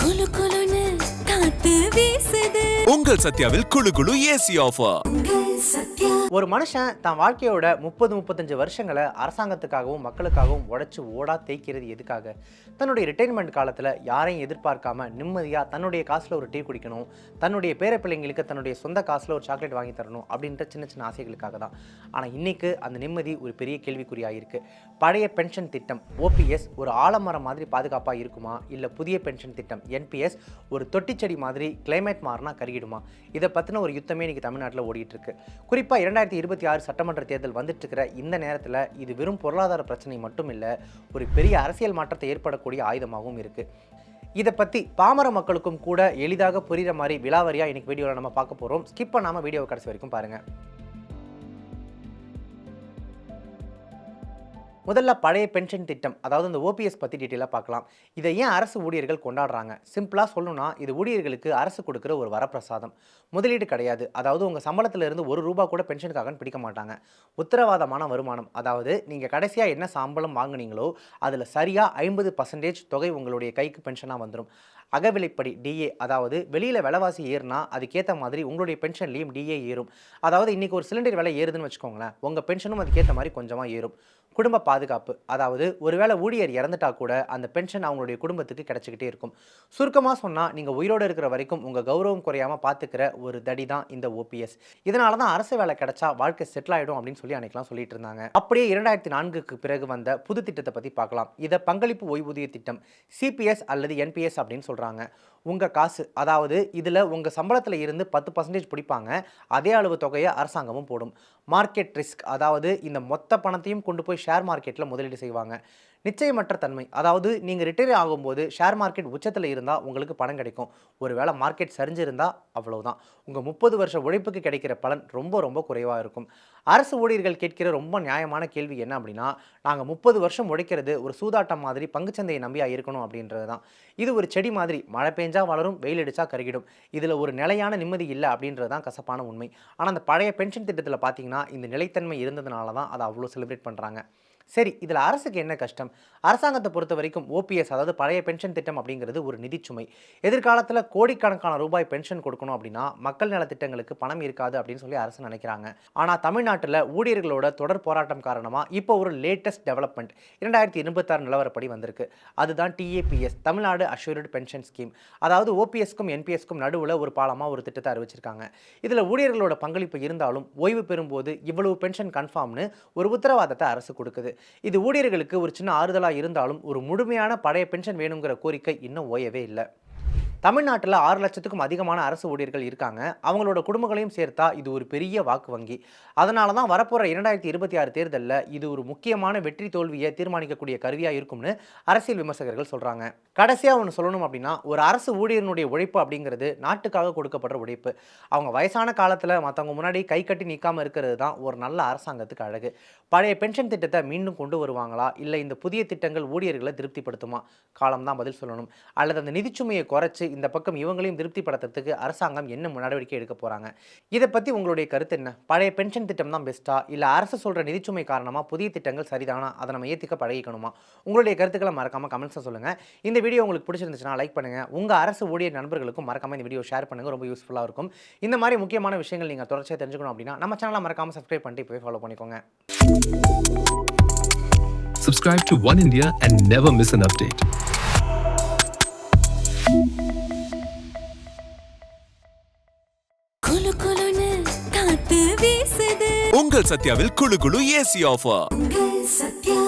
குளு குளுன்னு காத்து வீசுது. உங்கள் சத்யாவில் குளு குளு ஏசி ஆஃபர். ஒரு மனுஷன் தன் வாழ்க்கையோட 30-35 வருஷங்களை அரசாங்கத்துக்காகவும் மக்களுக்காகவும் உழைச்சி ஓடா தேய்க்கிறது எதுக்காக? தன்னுடைய ரிட்டைர்மெண்ட் காலத்தில் யாரையும் எதிர்பார்க்காம நிம்மதியாக தன்னுடைய காசில் ஒரு டீ குடிக்கணும், தன்னுடைய பேர பிள்ளைங்களுக்கு தன்னுடைய சொந்த காசில் ஒரு சாக்லேட் வாங்கி தரணும் அப்படின்ற சின்ன சின்ன ஆசைகளுக்காக தான். ஆனால் இன்னைக்கு அந்த நிம்மதி ஒரு பெரிய கேள்விக்குறியாக இருக்குது. பழைய பென்ஷன் திட்டம் ஓபிஎஸ் ஒரு ஆலமரம் மாதிரி பாதுகாப்பாக இருக்குமா, இல்லை புதிய பென்ஷன் திட்டம் என்பிஎஸ் ஒரு தொட்டிச்செடி மாதிரி கிளைமேட் மாறினா கருகிடுமா? இதை பற்றின ஒரு யுத்தமே இன்னைக்கு தமிழ்நாட்டில் ஓடிட்டு இருக்கு. குறிப்பாக 2026 சட்டமன்ற தேர்தல் வந்துட்டு இருக்கிற இந்த நேரத்தில் இது வெறும் பொருளாதார பிரச்சனை மட்டும் இல்லை, ஒரு பெரிய அரசியல் மாற்றத்தை ஏற்படக்கூடிய ஆயுதமாகவும் இருக்குது. இதை பற்றி பாமர மக்களுக்கும் கூட எளிதாக புரிகிற மாதிரி விலாவரியாக இன்னைக்கு வீடியோவில் நம்ம பார்க்க போகிறோம். ஸ்கிப் பண்ணாமல் வீடியோவை கடைசி வரைக்கும் பாருங்கள். முதல்ல பழைய பென்ஷன் திட்டம், அதாவது இந்த ஓபிஎஸ் பற்றி டீட்டெயிலாக பார்க்கலாம். இதை ஏன் அரசு ஊழியர்கள் கொண்டாடுறாங்க? சிம்பிளாக சொல்லணும்னா இது ஊழியர்களுக்கு அரசு கொடுக்குற ஒரு வரப்பிரசாதம். முதலீடு கிடையாது. அதாவது உங்கள் சம்பளத்திலிருந்து ₹1 கூட பென்ஷனுக்காக பிடிக்க மாட்டாங்க. உத்தரவாதமான வருமானம், அதாவது நீங்கள் கடைசியாக என்ன சம்பளம் வாங்குனீங்களோ அதில் சரியாக 50% தொகை உங்களுடைய கைக்கு பென்ஷனாக வந்துடும். அகவிலைப்படி டிஏ, அதாவது வெளியில் விலைவாசி ஏறுனா அதுக்கேற்ற மாதிரி உங்களுடைய பென்ஷன்லேயும் டிஏ ஏறும். அதாவது இன்றைக்கி ஒரு சிலிண்டர் விலை ஏறுதுன்னு வச்சுக்கோங்களேன், உங்கள் பென்ஷனும் அதுக்கேற்ற மாதிரி கொஞ்சமாக ஏறும். குடும்ப பாதுகாப்பு, அதாவது ஒருவேளை ஊழியர் இறந்துட்டா கூட அந்த பென்ஷன் அவங்களுடைய குடும்பத்துக்கு கிடச்சிக்கிட்டே இருக்கும். சுருக்கமாக சொன்னால் நீங்கள் உயிரோடு இருக்கிற வரைக்கும் உங்கள் கௌரவம் குறையாமல் பார்த்துக்கிற ஒரு தடி தான் இந்த ஓபிஎஸ். இதனால தான் அரசு வேலை கிடைச்சா வாழ்க்கை செட்டில் ஆகிடும் அப்படின்னு சொல்லி அன்றைக்கெலாம் சொல்லிட்டு இருந்தாங்க. அப்படியே 2004க்கு பிறகு வந்த புது திட்டத்தை பற்றி பார்க்கலாம். இதை பங்களிப்பு ஓய்வூதிய திட்டம், சிபிஎஸ் அல்லது என்பிஎஸ் அப்படின்னு சொல்கிறாங்க. உங்கள் காசு, அதாவது இதில் உங்கள் சம்பளத்தில் இருந்து 10% பிடிப்பாங்க. அதே அளவு தொகையை அரசாங்கமும் போடும். மார்க்கெட் ரிஸ்க், அதாவது இந்த மொத்த பணத்தையும் கொண்டு போய் ஷேர் மார்க்கெட்டில் முதலீடு செய்வாங்க. நிச்சயமற்ற தன்மை, அதாவது நீங்கள் ரிட்டையர் ஆகும்போது ஷேர் மார்க்கெட் உச்சத்தில் இருந்தால் உங்களுக்கு பணம் கிடைக்கும். ஒருவேளை மார்க்கெட் சரிஞ்சிருந்தால் அவ்வளவுதான், உங்கள் 30 வருஷ உழைப்புக்கு கிடைக்கிற பலன் ரொம்ப ரொம்ப குறைவாக இருக்கும். அரசு ஊழியர்கள் கேட்கிற ரொம்ப நியாயமான கேள்வி என்ன அப்படின்னா, நாங்கள் 30 வருஷம் உழைக்கிறது ஒரு சூதாட்டம் மாதிரி பங்குச்சந்தையை நம்பியாக இருக்கணும் அப்படின்றது தான். இது ஒரு செடி மாதிரி, மழை பெஞ்சா வளரும், வெயில் அடித்தா கருகிடும். இதில் ஒரு நிலையான நிம்மதி இல்லை அப்படின்றது தான் கசப்பான உண்மை. ஆனால் அந்த பழைய பென்ஷன் திட்டத்தில் பார்த்தீங்கன்னா இந்த நிலைத்தன்மை இருந்ததுனால தான் அதை அவ்வளோ செலிப்ரேட் பண்ணுறாங்க. சரி, இதில் அரசுக்கு என்ன கஷ்டம்? அரசாங்கத்தை பொறுத்த வரைக்கும் ஓபிஎஸ், அதாவது பழைய பென்ஷன் திட்டம் அப்படிங்கிறது ஒரு நிதிச்சுமை. எதிர்காலத்தில் கோடிக்கணக்கான ரூபாய் பென்ஷன் கொடுக்கணும் அப்படின்னா மக்கள் நலத்திட்டங்களுக்கு பணம் இருக்காது அப்படின்னு சொல்லி அரசு நினைக்கிறாங்க. ஆனால் தமிழ்நாட்டில் ஊழியர்களோட தொடர் போராட்டம் காரணமாக இப்போ ஒரு லேட்டஸ்ட் டெவலப்மெண்ட் 2026 நிலவரப்படி வந்திருக்கு. அதுதான் டிஏபிஎஸ், தமிழ்நாடு அஷ்யூர்டு பென்ஷன் ஸ்கீம். அதாவது ஓபிஎஸ்க்கும் என்பிஎஸ்க்கும் நடுவில் ஒரு பாலமாக ஒரு திட்டத்தை அறிவிச்சிருக்காங்க. இதில் ஊழியர்களோட பங்களிப்பு இருந்தாலும் ஓய்வு பெறும்போது இவ்வளவு பென்ஷன் கன்ஃபார்ம்னு ஒரு உத்தரவாதத்தை அரசு கொடுக்குது. இது ஊழியர்களுக்கு ஒரு சின்ன ஆறுதலாக இருந்தாலும் ஒரு முழுமையான பழைய பென்ஷன் வேணுங்கிற கோரிக்கை இன்னும் ஓயவே இல்லை. தமிழ்நாட்டில் 6 லட்சத்துக்கும் அதிகமான அரசு ஊழியர்கள் இருக்காங்க. அவங்களோட குடும்பங்களையும் சேர்த்தா இது ஒரு பெரிய வாக்கு வங்கி. அதனால தான் வரப்போகிற 2026 தேர்தலில் இது ஒரு முக்கியமான வெற்றி தோல்வியை தீர்மானிக்கக்கூடிய கருவியாக இருக்கும்னு அரசியல் விமர்சகர்கள் சொல்கிறாங்க. கடைசியாக ஒன்று சொல்லணும் அப்படின்னா, ஒரு அரசு ஊழியர்களுடைய உழைப்பு அப்படிங்கிறது நாட்டுக்காக கொடுக்கப்படுற உழைப்பு. அவங்க வயசான காலத்தில் மற்றவங்க முன்னாடி கை கட்டி நிற்காமல் இருக்கிறது தான் ஒரு நல்ல அரசாங்கத்துக்கு அழகு. பழைய பென்ஷன் திட்டத்தை மீண்டும் கொண்டு வருவாங்களா, இல்லை இந்த புதிய திட்டங்கள் ஊழியர்களை திருப்திப்படுத்துமா? காலம் தான் பதில் சொல்லணும். அல்லது அந்த நிதிச்சுமையை குறைச்சி இந்த பக்கம் இவங்களையும் திருப்திப்படுத்துறதுக்கு அரசாங்கம் என்ன நடவடிக்கை எடுக்க போறாங்க? இதை பற்றி உங்களுடைய கருத்து என்ன? பழைய பென்ஷன் திட்டம் தான் பெஸ்ட்டா, இல்லை அரசு சொல்கிற நிதிச்சுமை காரணமாக புதிய திட்டங்கள் சரிதானா, அதை நம்ம ஏற்றுக்க பழகிக்கணுமா? உங்களுடைய கருத்துக்களை மறக்காமல் கமெண்ட்ஸை சொல்லுங்கள். இந்த வீடியோ உங்களுக்கு பிடிச்சிருந்துச்சுன்னா லைக் பண்ணுங்கள். உங்கள் அரசு ஊழியர் நண்பர்களுக்கும் மறக்காமல் இந்த வீடியோ ஷேர் பண்ணுங்கள், ரொம்ப யூஸ்ஃபுல்லாக இருக்கும். இந்த மாதிரி முக்கியமான விஷயங்கள் நீங்கள் தொடர்ச்சியாக தெரிஞ்சுக்கணும் அப்படின்னா நம்ம சேனலை மறக்காமல் சப்ஸ்கிரைப் பண்ணிட்டு போய் ஃபாலோ பண்ணிக்கோங்க. Subscribe to One India and never miss an update. குளு குளுன்னு காத்து வீசுது. உங்கள் சத்யாவில் குளு குளு ஏசி ஆஃபர். சத்யா.